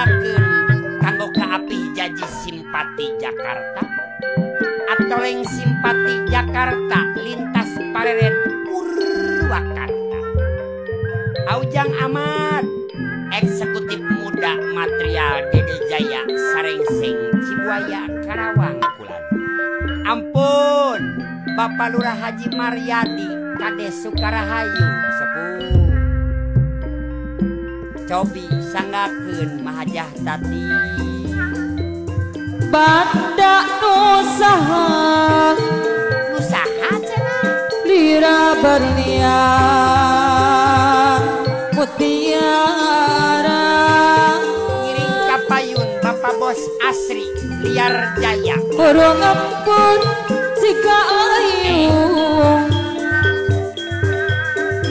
diayakeun kanggo kaapi jaji simpati Jakarta atau leng simpati Jakarta lintas pareret Purwakarta. Aujang Ahmad eksekutif muda material Dede Jaya Sarengseng Cibuaya Karawang Kulon. Ampun Bapak Lurah Haji Maryadi Kades Sukarahayu sepuh cobi sanggakeun Mahajah Tati banda nusaha cenah lira berlian mutiara ngiring kapayun Bapak Bos Asri Liar Jaya burung empun sika ayu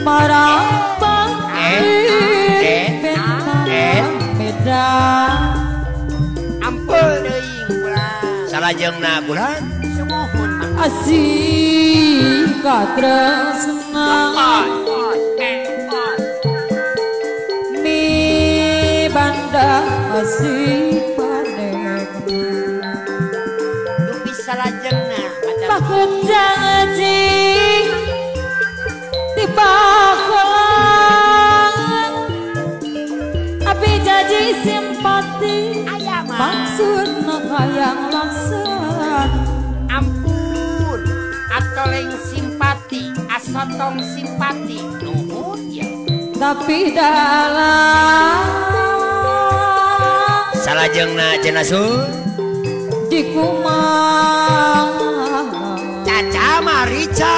marambang medan ampun deui bulan salajengna bulan sumuhun asih katresna mi banda asih panek dupi salajengna pakut janji tiba kelang api janji simpati maksudna hayang laksan ampun atoleng simpati asotong simpati nuhun ya tapi dalam salajengna jenasun dikumang Caca Marica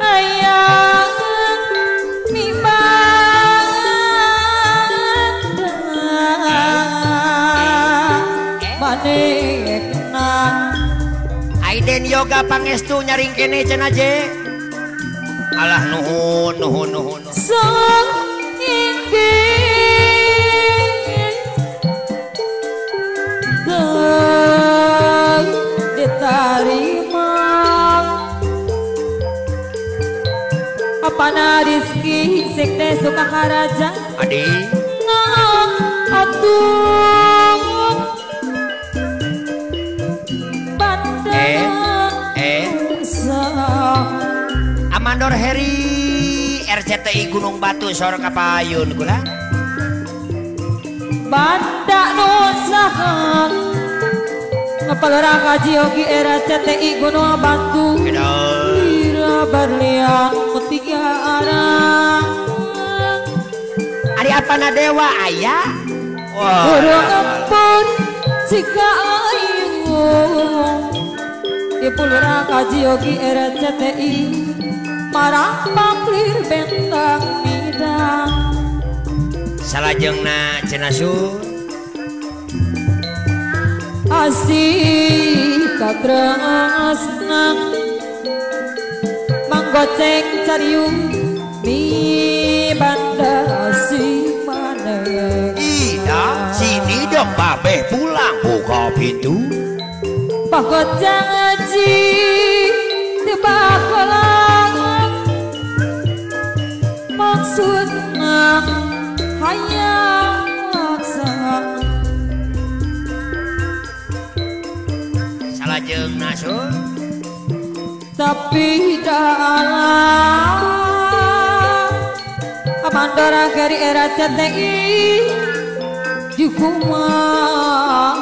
ayang mimanda manekna Aiden yoga pangestu nyaring kene cenah je alah nuhun sang inggih diterima apana rizki sekte suka karaja adi nang atung banda Amandor Heri RCTI Gunung Batu sor kapayun kula banda nusahan Kepala Kaji Yogi RCTI Gunung Batu Ira berlian mutiara Ari apana dewa ayah burung empun jika ayu Kepala Kaji Yogi RCTI marah paklir bentang midang salajengna cenasu asih katresna manggoceng cariung mi banda asih maneh ida sini dong babeh pulang buka pintu pakot janji tiba kelang maksudna hayang laksana salajeng nasu tapi dalam Amandora Keri RCTI dikumang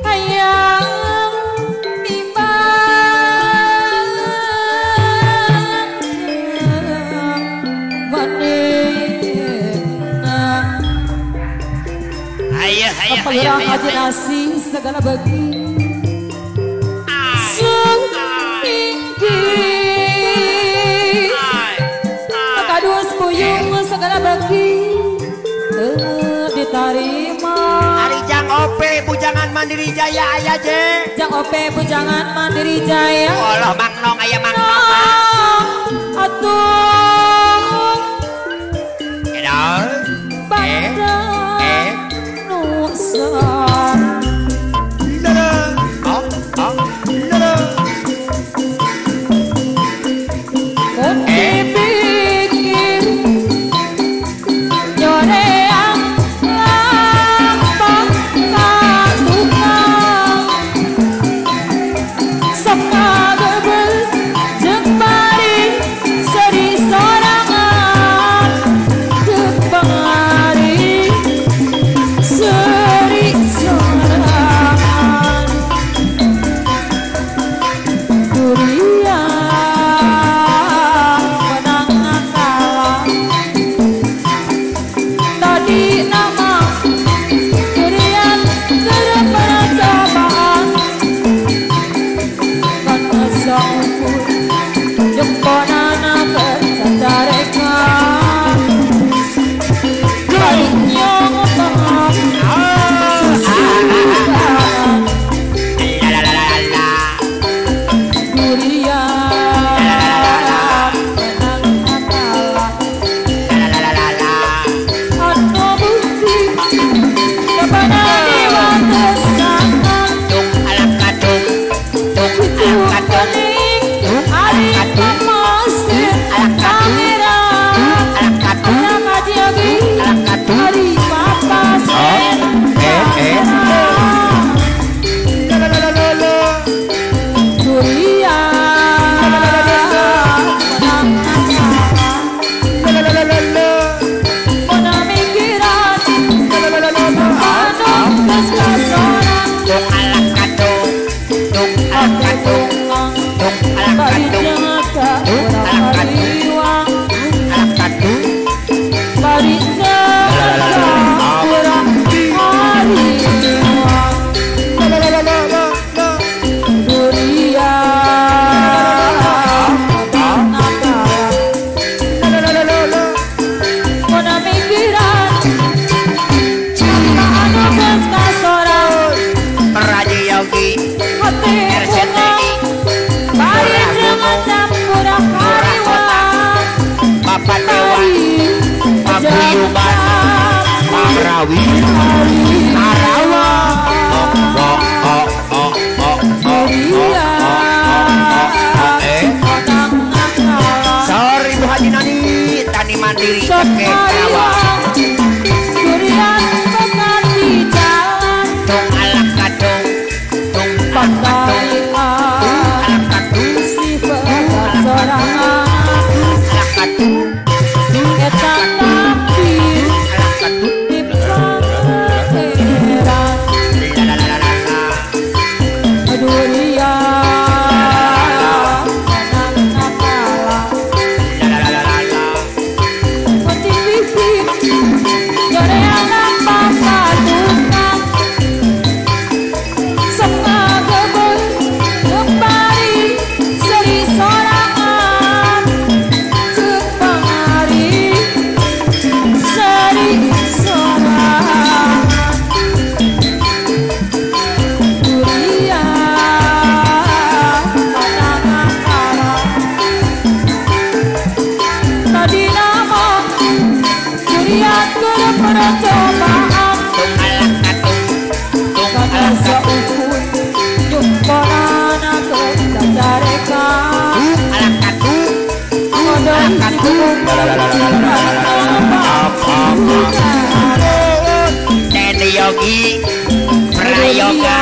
hayang timbang manehna Pelurah Haji Nasi segala bagi sung tinggi kadus puyung segala bagi diterima Ari Jang Ope Bujangan Mandiri Jaya aya je Jang Ope Bujangan Mandiri Jaya Allah Mangnong aya Mangnong atuh edal banda nusa geus kasorang tung alak kadung tung alak kadung tung alak bari kadung jengaka urang hariwang alak kadung bari jengaka urang hariwang durian nakala kuna mikiran apa anu geus kasorang Raja Yogi hati RCTI bari jengaka urang hariwang Bapak Dewa Paguyuban Pamrawi Arawa sorry Bu Haji Nani tani mandiri cekek kawa durian bekat di jalan tung alak kadung tung alak kadung pandaian alak kadung si bekat sorangan alak kadung eta nampir alak kadung di pangeran durian menang nakala Kunci pipip Joreanan papadukan Sengaja ber Kembali Seri sorangan Kepangari Seri sorangan Durian Menang nakala Tadi nama Durian kudu percobaan tung alak kadung tung Karena alak kadung seukun Jumparana ke cacarekan alak kadung Ngodoi si kubung Teddy Yogi Prayoga